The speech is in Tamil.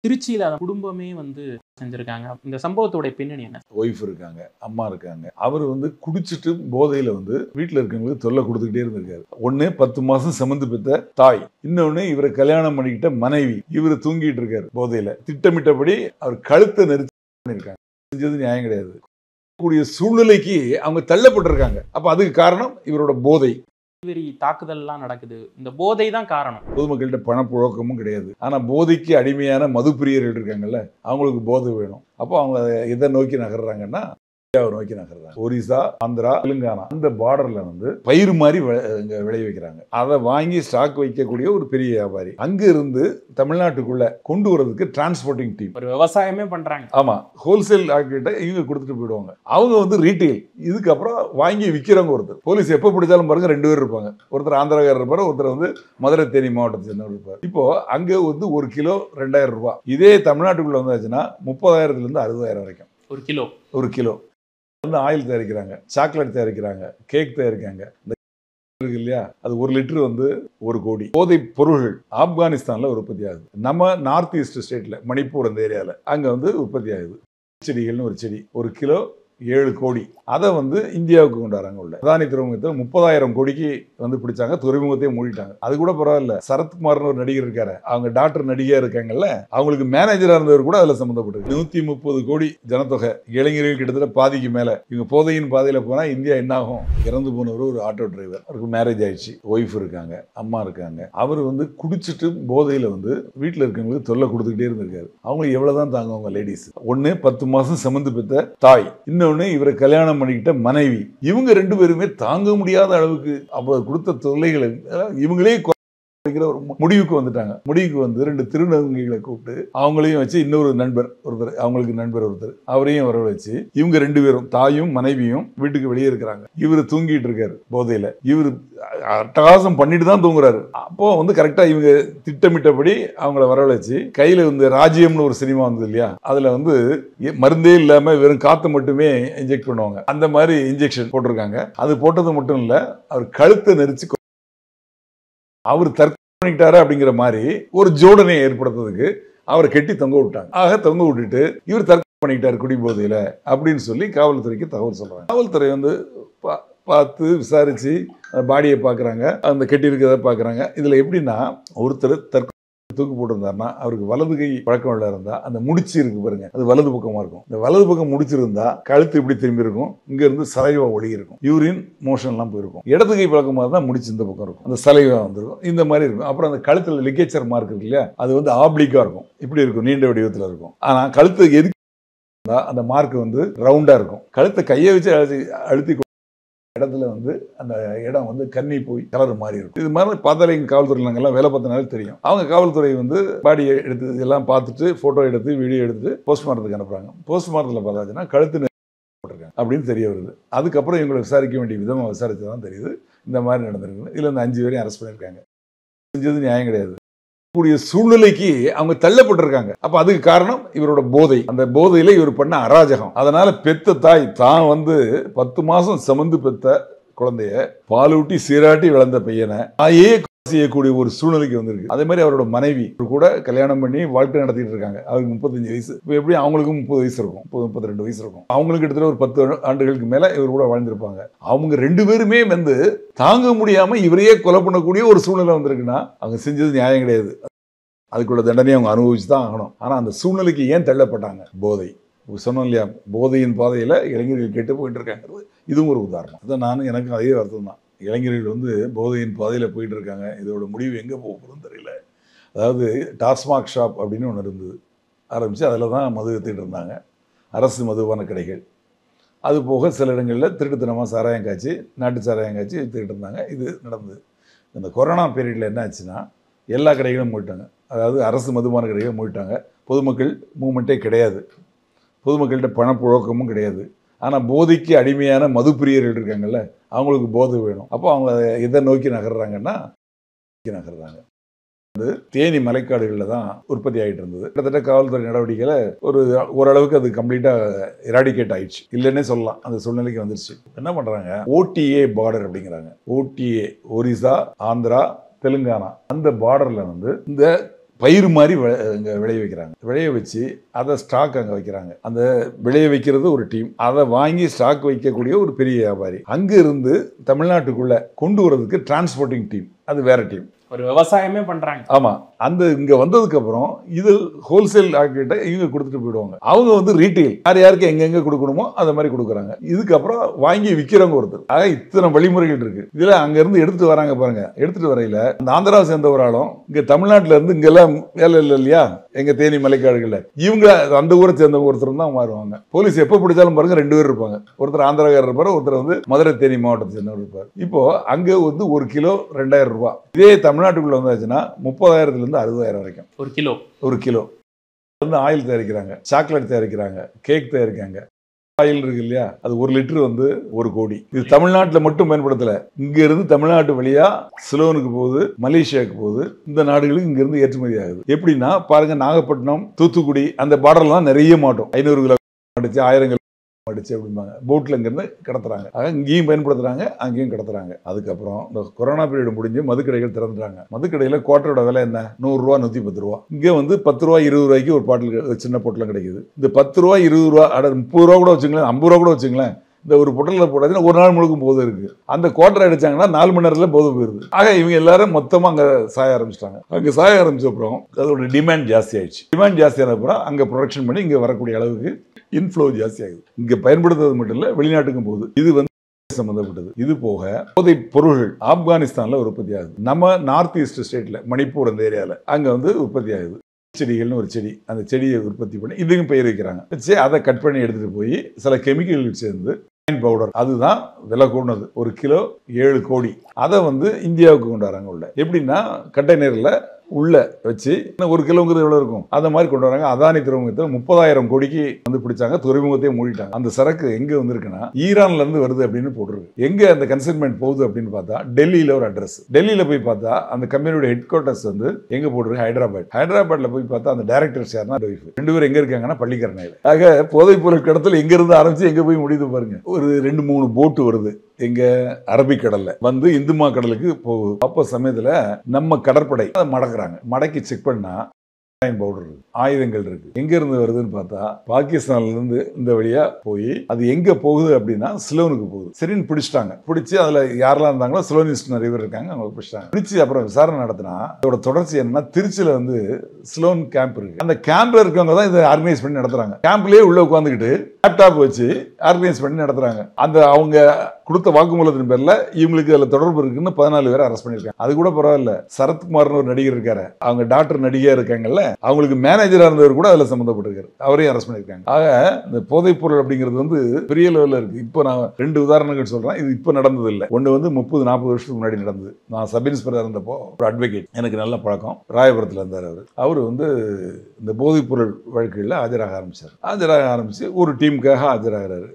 திருச்சியில குடும்பமே செஞ்சிருக்காங்க. இந்த சம்பவத்தோட பின்னணி என்ன? ஒய்ஃப் இருக்காங்க, அம்மா இருக்காங்க. அவர் குடிச்சிட்டு போதையில வீட்ல இருக்கவங்களுக்கு தொல்லை கொடுத்துக்கிட்டே இருந்திருக்காரு. ஒண்ணு 10 மாசம் சுமந்து பெத்த தாய், இன்னொன்னு இவரை கல்யாணம் பண்ணிக்கிட்ட மனைவி. இவரு தூங்கிட்டு இருக்காரு போதையில. திட்டமிட்டபடி அவர் கழுத்தை நெரிச்சு பண்ணிருக்காங்க. செஞ்சது நியாயம் கிடையாது. கூடிய சூழ்நிலைக்கு அவங்க தள்ளப்பட்டிருக்காங்க. அப்ப அதுக்கு காரணம் இவரோட போதை. தாக்குதல்லாம் நடக்குது. இந்த போதை தான் காரணம். பொதுமக்கள்கிட்ட பணப்புழக்கமும் கிடையாது. ஆனா போதைக்கு அடிமையான மதுப்பிரியர்கள் இருக்காங்கல்ல, அவங்களுக்கு போதை வேணும். அப்போ அவங்க எதை நோக்கி நகர்றாங்கன்னா இந்தியாவை நோக்கி நகர்றாங்க. ஒரிசா, ஆந்திரா, தெலுங்கானா அந்த பார்டர்ல பயிர் மாதிரி விளை வைக்கிறாங்க. அதை வாங்கி ஸ்டாக் வைக்கக்கூடிய ஒரு பெரிய வியாபாரி அங்க இருந்து தமிழ்நாட்டுக்குள்ள கொண்டு வரதுக்கு டிரான்ஸ்போர்ட்டிங் டீம். ஒரு விவசாயமே பண்றாங்க. ஆமா, ஹோல்சேல் ஆக்கிட்ட இவங்க கொடுத்துட்டு போயிடுவாங்க. அவங்க ரீட்டைல். இதுக்கப்புறம் வாங்கி விற்கிறவங்க ஒருத்தர். போலீஸ் எப்ப பிடிச்சாலும் பாருங்க 2 பேர் இருப்பாங்க. ஒருத்தர் ஆந்திராக்காரர் இருப்பாரு, ஒருத்தர் மதுரை தேனி மாவட்டத்தை சேர்ந்தவர் இருப்பார். இப்போ அங்க 1 கிலோ 2000 ரூபாய். இதே தமிழ்நாட்டுக்குள்ள வந்தாச்சுன்னா 30,000 இருந்து 60,000 வரைக்கும் ஒரு கிலோ. ஆயில் தயாரிக்கிறாங்க, சாக்லேட் தயாரிக்கிறாங்க, கேக் தயாரிக்காங்க. இருக்கு இல்லையா, அது 1 லிட்டர் 1 கோடி. போதை பொருள்கள் ஆப்கானிஸ்தான்ல உற்பத்தி ஆகுது. நம்ம நார்த் ஈஸ்ட் ஸ்டேட்ல மணிப்பூர் அந்த ஏரியால அங்க உற்பத்தி ஆகுது. செடிகள்னு ஒரு செடி 1 கிலோ 7 கோடி. அதை இந்தியாவுக்கு கொண்டு வராங்க. உள்ள அதானி துறைமுகத்தில் 30,000 கோடிக்கு பிடிச்சாங்க. துறைமுகத்தையே மூடிட்டாங்க. அது கூட பரவாயில்ல. சரத்குமார்னு ஒரு நடிகர் இருக்காரு, அவங்க டாக்டர் நடிகர் இருக்காங்கல்ல, அவங்களுக்கு மேனேஜரா இருந்தவர் கூட அதுல சம்பந்தப்பட்டது. 130 கோடி ஜனத்தொகை, இளைஞர்கள் கிட்டத்தட்ட பாதிக்கு மேல. இவங்க போதையின் பாதையில போனா இந்தியா என்ன ஆகும்? இறந்து போனவர் ஒரு ஆட்டோ டிரைவர். அவருக்கு மேரேஜ் ஆயிடுச்சு, ஒய்ஃப் இருக்காங்க, அம்மா இருக்காங்க. அவர் குடிச்சிட்டு போதையில வீட்டுல இருக்கவங்களுக்கு தொல்லை கொடுத்துக்கிட்டே இருந்திருக்காரு. அவங்க எவ்வளவுதான் தாங்குவாங்க லேடிஸ்? ஒண்ணு 10 மாசம் சுமந்து பெத்த தாய், இன்னொன்னு இவரை கல்யாணம் பண்ணிக்கிட்ட மனைவி. இவங்க 2 பேருமே தாங்க முடியாத அளவுக்கு அப்ப கொடுத்த தொல்லைகளை இவங்களே ஒரு முடிவுக்கு வந்துட்டாங்க. முடிவுக்கு 2 திருநங்கைகளை கூப்பிட்டு அவங்களையும் வச்சு இன்னொரு நண்பர் ஒருத்தர், அவங்களுக்கு நண்பர் ஒருத்தர், அவரையும் வர வச்சு இவங்க 2 பேரும் தாயும் மனைவியும் வீட்டுக்கு வெளியே இருக்கிறாங்க. இவரு தூங்கிட்டு இருக்காரு போதையில. இவரு அட்டகாசம் பண்ணிட்டு தான் தூங்குறாரு. அப்போ கரெக்டா இவங்க திட்டமிட்டபடி அவங்கள வரவழைச்சு கையில ராஜ்யம்னு ஒரு சினிமா வந்தது இல்லையா, அதுல மருந்தே இல்லாம வெறும் காத்து மட்டுமே இன்ஜெக்ட் பண்ணுவாங்க. அந்த மாதிரி இன்ஜெக்ஷன் போட்டிருக்காங்க. அது போட்டது மட்டும் இல்ல, அவர் கழுத்தை நெரிச்சு அவர் பண்ணிட்டாரு அப்படிங்கிற மாதிரி ஒரு ஜோடனை ஏற்படுத்துறதுக்கு அவரை கெட்டி தொங்க விட்டாங்க. ஆக தொங்க விட்டுட்டு இவர் தற்கொலை பண்ணிட்டாரு குடிபோதையில அப்படின்னு சொல்லி காவல்துறைக்கு தகவல் சொல்றாங்க. காவல்துறை பார்த்து விசாரிச்சு பாடியை பாக்குறாங்க, அந்த கெட்டி இருக்கிறத பாக்குறாங்க. இதுல எப்படின்னா, ஒருத்தர் தற்கொலை தூக்கு போட்டிருந்தாருன்னா அவருக்கு வலது கை பழக்கம் உள்ள இருந்தா அந்த முடிச்சு இருக்கு பாருங்க, அது வலது பக்கமா இருக்கும். இந்த வலது பக்கம் முடிச்சிருந்தா கழுத்து இப்படி திரும்பி இருக்கும், இங்க இருந்து சலைவா ஒளி இருக்கும், யூரின் மோஷன் எல்லாம் போயிருக்கும். இடது கை பழக்கமா இருந்தா முடிச்சு இந்த பக்கம் இருக்கும், அந்த சலைவா வந்துருக்கும், இந்த மாதிரி இருக்கும். அப்புறம் அந்த கழுத்துல லிகேச்சர் மார்க் இருக்கு இல்லையா, அது ஆப்ளிக்கா இருக்கும், இப்படி இருக்கும், நீண்ட வடிவத்துல இருக்கும். ஆனா கழுத்து எதுக்கு அந்த மார்க் ரவுண்டா இருக்கும். கழுத்தை கையை வச்சு அழுத்தி இடத்துல அந்த இடம் கண்ணி போய் கலர் மாறி இருக்கும். இது மாதிரி பார்த்தாலே எங்க காவல்துறை எல்லாம் வேலை பார்த்தனாலே தெரியும். அவங்க காவல்துறை பாடியை எடுத்து இதெல்லாம் பார்த்துட்டு போட்டோ எடுத்து வீடியோ எடுத்து போஸ்ட்மார்ட்டத்துக்கு அனுப்புறாங்க. போஸ்ட்மார்ட்டத்தில் பார்த்தாச்சுன்னா கழுத்து போட்டிருக்காங்க அப்படின்னு தெரிய வருது. அதுக்கப்புறம் இவங்களை விசாரிக்க வேண்டிய விதமா விசாரிச்சுதான் தெரியுது இந்த மாதிரி நடந்திருக்கு. இதுல இந்த 5 பேரையும் அரெஸ்ட் பண்ணியிருக்காங்க. செஞ்சது நியாயம் கிடையாது. கூடிய சூழ்நிலைக்கு அவங்க தள்ளப்பட்டிருக்காங்க. அப்ப அதுக்கு காரணம் இவரோட போதை. அந்த போதையில இவர் பண்ண அராஜகம். அதனால பெத்த தாய் தான் 10 மாசம் சுமந்து பெத்த குழந்தைய பாலூட்டி சீராட்டி வளர்ந்த பையனை தாயே செய்யக்கூடிய ஒரு சூழ்நிலைக்கு வந்திருக்கு. அதே மாதிரி அவரோட மனைவி கூட கல்யாணம் பண்ணி வாழ்க்கை நடத்திட்டு இருக்காங்க. அவருக்கு 35 வயசு. இப்போ எப்படி அவங்களுக்கும் 30 வயசு இருக்கும், 32 வயசு இருக்கும். அவங்களுக்கு கிட்டத்தட்ட ஒரு 10 ஆண்டுகளுக்கு மேல இவர் கூட வாழ்ந்திருப்பாங்க. அவங்க 2 பேருமே தாங்க முடியாம இவரையே கொலை பண்ணக்கூடிய ஒரு சூழ்நிலை வந்திருக்குன்னா அவங்க செஞ்சது நியாயம் கிடையாது. அதுக்குள்ள தண்டனையை அவங்க அனுபவிச்சு தான் ஆகணும். ஆனா அந்த சூழ்நிலைக்கு ஏன் தள்ளப்பட்டாங்க? போதை. சொன்னோம் இல்லையா, போதையின் பாதையில இளைஞர்கள் கெட்டு போயிட்டு இருக்காங்க. இதுவும் ஒரு உதாரணம். அதான் எனக்கு அதே அர்த்தம் தான். இளைஞர்கள் போதையின் பாதையில போயிட்டு இருக்காங்க. இதோட முடிவு எங்க போகுதுன்னு தெரியல. அதாவது டாஸ்மாக் ஷாப் அப்படின்னு ஒன்று இருந்தது, ஆரம்பிச்சு அதில் தான் மது வித்துட்டு இருந்தாங்க. அரசு மதுபான கடைகள். அது போக சில இடங்களில் திருட்டுத்தனமாக சாராயம் காய்ச்சி, நாட்டு சாராயம் காய்ச்சி வித்துக்கிட்டு இருந்தாங்க. இது நடந்தது. இந்த கொரோனா பீரியடில் என்ன ஆச்சுன்னா எல்லா கடைகளும் மூடிட்டாங்க. அதாவது அரசு மதுபான கடைகளும் மூடிட்டாங்க. பொதுமக்கள் மூவ்மெண்ட்டே கிடையாது. பொதுமக்கள்கிட்ட பணப்புழக்கமும் கிடையாது. ஆனால் போதைக்கு அடிமையான மதுப்பிரியர்கள் இருக்காங்கல்ல, அவங்களுக்கு போதை வேணும். அப்போ அவங்க எதை நோக்கி நகர்றாங்கன்னா நகர்றாங்க. தேனி மலைக்காடுகளில் தான் உற்பத்தி ஆகிட்டு இருந்தது. கிட்டத்தட்ட காவல்துறை நடவடிக்கையில் ஓரளவுக்கு அது கம்ப்ளீட்டாக எராடிகேட் ஆயிடுச்சு இல்லைன்னே சொல்லலாம். அந்த சூழ்நிலைக்கு வந்துருச்சு. என்ன பண்ணுறாங்க, ஓடிஏ பார்டர் அப்படிங்கிறாங்க. ஓடிஏ ஒரிசா, ஆந்திரா, தெலுங்கானா அந்த பார்டரில் இந்த பயிர் மாதிரி இங்கே விளைய வைக்கிறாங்க. விளைய வச்சு அதை ஸ்டாக் அங்கே வைக்கிறாங்க. அந்த விளைய வைக்கிறது ஒரு டீம், அதை வாங்கி ஸ்டாக் வைக்கக்கூடிய ஒரு பெரிய வியாபாரி. அங்கே இருந்து தமிழ்நாட்டுக்குள்ள கொண்டு வரதுக்கு டிரான்ஸ்போர்ட்டிங் டீம், அது வேற டீம். ஒரு விவசாயமே பண்றாங்க. ஆமா, அந்த இங்க வந்ததுக்கு அப்புறம் இது ஹோல்சேல் ஆக்கிட்ட இவங்க கொடுத்துட்டு போயிடுவாங்க. அவங்க வந்து ரீட்டைல் யார் யாருக்கு எங்க கொடுக்கணுமோ அந்த மாதிரி கொடுக்குறாங்க. இதுக்கப்புறம் வாங்கி விற்கிறவங்க ஒருத்தர். ஆக இத்தனை வழிமுறைகள் இருக்கு. இதுல அங்க இருந்து எடுத்துட்டு வராங்க பாருங்க. எடுத்துட்டு வரையில அந்த ஆந்திராவை சேர்ந்த ஒரு ஆளும் இங்க தமிழ்நாட்டுல இருந்து இங்கெல்லாம் வேலை இல்லை இல்லையா, எங்க தேனி மலைக்காடுகள்ல இவங்க அந்த ஊரை சேர்ந்தவங்க ஒருத்தர் தான் மாறுவாங்க. போலீஸ் எப்ப பிடிச்சாலும் பாருங்க 2 பேர் இருப்பாங்க. ஒருத்தர் ஆந்திராக்காரர் இருப்பாரு, ஒருத்தர் வந்து மதுரை தேனி மாவட்டத்தை சேர்ந்தவர் இருப்பார். இப்போ அங்க வந்து 1 கிலோ 2000 ரூபாய். இதே தமிழ்நாட்டுக்குள்ள வந்தாச்சுன்னா 30,000 இருந்து 60,000 வரைக்கும் ஒரு கிலோ வந்து ஆயில் தயாரிக்கிறாங்க, சாக்லேட் தயாரிக்கிறாங்க, கேக் தயாரிக்காங்க. ஆயில் இருக்கு இல்லையா, அது 1 லிட்டர் வந்து 1 கோடி. இது தமிழ்நாட்டில் மட்டும் பயன்படுத்தல, இங்க இருந்து தமிழ்நாட்டு வழியா சிலோனுக்கு போகுது, மலேசியாவுக்கு போகுது, இந்த நாடுகளுக்கு இங்க இருந்து ஏற்றுமதி ஆகுது. எப்படின்னா பாருங்க, நாகப்பட்டினம், தூத்துக்குடி அந்த பார்டர்லாம் நிறைய மாட்டோம். 500 கிலோ அடிச்சு 1000 அடிச்சு அப்படிம்பாங்க. போட்ல இங்கிருந்து கடத்துறாங்க. ஆக இங்கேயும் பயன்படுத்துறாங்க, அங்கேயும் கடத்துறாங்க. அதுக்கப்புறம் இந்த கொரோனா பீரியட் முடிஞ்சு மதுக்கடைகள் திறந்துட்டாங்க. மதுக்கடையில குவார்ட்டரோட விலை என்ன, 100 ரூபா 110 ரூபா. இங்க வந்து 10 ரூபா 20 ரூபாய்க்கு ஒரு பாட்டில் சின்ன பொட்டலம் கிடைக்குது. இந்த 10 ரூபா 20 ரூபா 30 ரூபா கூட வச்சுங்களேன், 50 ரூபா கூட வச்சுங்களேன். இந்த ஒரு பொட்டலில் போடாதுன்னா ஒரு நாள் முழுக்கும் போதை இருக்கு. அந்த குவார்டர் அடிச்சாங்கன்னா 4 மணி நேரத்துல போதை போயிருது. ஆக இவங்க எல்லாரும் மொத்தமா அங்க சாய ஆரம்பிச்சிட்டாங்க. அங்க சாய ஆரம்பிச்ச அப்புறம் அதோட டிமாண்ட் ஜாஸ்தி ஆயிடுச்சு. டிமாண்ட் ஜாஸ்தியான அப்புறம் அங்க ப்ரொடக்ஷன் பண்ணி இங்க வரக்கூடிய அளவுக்கு இன்ஃப்ளோ ஜாஸ்தி ஆகுது. இங்க பயன்படுத்துறது மட்டும் இல்ல, வெளிநாட்டுக்கும் போகுது. இது வந்து சம்பந்தப்பட்டது. இது போக போதை பொருள்கள் ஆப்கானிஸ்தான்ல உற்பத்தி ஆகுது. நம்ம நார்த் ஈஸ்ட் ஸ்டேட்ல மணிப்பூர் அந்த ஏரியால அங்க வந்து உற்பத்தி ஆகுது. செடிகள்னு ஒரு செடி, அந்த செடியை உற்பத்தி பண்ணி இதுக்கும் பயிர் வைக்கிறாங்க. வச்சு அதை கட் பண்ணி எடுத்துட்டு போய் சில கெமிக்கல்கள் சேர்ந்து பவுடர், அதுதான் விலை கூடது. 1 கிலோ 7 கோடி. அதை வந்து இந்தியாவுக்கு கொண்டு வராங்க. உள்ள எப்படின்னா கண்டெய்னர்ல உள்ள வச்சு 1 கிலோங்கிறது எவ்வளவு இருக்கும், அந்த மாதிரி கொண்டு வராங்க. அதானி துறைமுகத்தில் 30,000 கோடிக்கு வந்து பிடிச்சாங்க. துறைமுகத்தையே மூடிட்டாங்க. அந்த சரக்கு எங்க வந்திருக்குன்னா ஈரான்ல இருந்து வருது அப்படின்னு போட்டுருக்கு. எங்க அந்த கன்சைன்மெண்ட் போகுது அப்படின்னு பார்த்தா டெல்லியில ஒரு அட்ரஸ். டெல்லியில போய் பார்த்தா அந்த கம்பெனியோட ஹெட் குவார்டர்ஸ் வந்து எங்க போட்டுருக்கு, ஹைதராபாத். ஹைதராபாத்ல போய் பார்த்தா அந்த டைரக்டர்ஸ் யாருன்னா 2 பேர் எங்க இருக்காங்கன்னா பள்ளிக்கரணையில. ஆக போதைப் பொருள் கடத்தல் எங்க இருந்து ஆரம்பிச்சு எங்க போய் முடியுது பாருங்க. ஒரு 2-3 போட்டு வருது எங்க அரபிக்கடல்ல வந்து இந்துமா கடலுக்கு போகுது. அப்போ சமயத்துல நம்ம கடற்படை அதை மடக்கி செக் பண்ணா பவுடர் இருக்கு, ஆயுதங்கள் இருக்கு. எங்க இருந்து வருதுன்னு பார்த்தா பாகிஸ்தான்ல இருந்து இந்த வழியா போய் அது எங்க போகுது அப்படின்னா சிலோனுக்கு போகுது. சரின்னு பிடிச்சிட்டாங்க. பிடிச்சி அதுல யாரெல்லாம் இருந்தாங்களோ சிலோனிஸ்ட் நிறைய பேர் இருக்காங்க, அவங்க பிடிச்சிட்டாங்க. பிடிச்சி அப்புறம் விசாரணை நடத்தினா இதோட தொடர்ச்சி என்னன்னா, திருச்சியில வந்து சிலோன் கேம்ப் இருக்கு. அந்த கேம்ப்ல இருக்கவங்க தான் இதை ஆர்கனைஸ் பண்ணி நடத்துறாங்க. கேம்ப்லயே உள்ள உட்காந்துக்கிட்டு லேப்டாப் வச்சு ஆர்கனைஸ் பண்ணி நடத்துறாங்க. அந்த அவங்க கொடுத்த வாக்குமூலத்தின் பேர்ல இவங்களுக்கு அதுல தொடர்பு இருக்குன்னு 14 பேரை அரெஸ்ட் பண்ணிருக்காங்க. அது கூட பரவாயில்ல, சரத்குமார்னு ஒரு நடிகர் இருக்காரு, அவங்க டாக்டர் நடிகையா இருக்காங்கல்ல, அவங்களுக்கு மேனேஜரா இருந்தவர் கூட அதுல சம்பந்தப்பட்டிருக்காரு, அவரையும் அரெஸ்ட் பண்ணிருக்காங்க. ஆக இந்த போதைப் பொருள் அப்படிங்கிறது வந்து பெரிய லெவல்ல இருக்கு. இப்போ நான் 2 உதாரணங்கள் சொல்றேன். இது இப்போ நடந்தது இல்லை. ஒன்று வந்து 30-40 வருஷத்துக்கு முன்னாடி நடந்தது. நான் சப் இன்ஸ்பெக்டர் இருந்தப்போ ஒரு அட்வொகேட், எனக்கு நல்ல பழக்கம், ராயபுரத்தில் இருந்தார் அவர் வந்து இந்த போதைப் பொருள் வழக்குகளில் ஆஜராக ஆரம்பிச்சு ஒரு டீமுக்காக ஆஜராகிறாரு.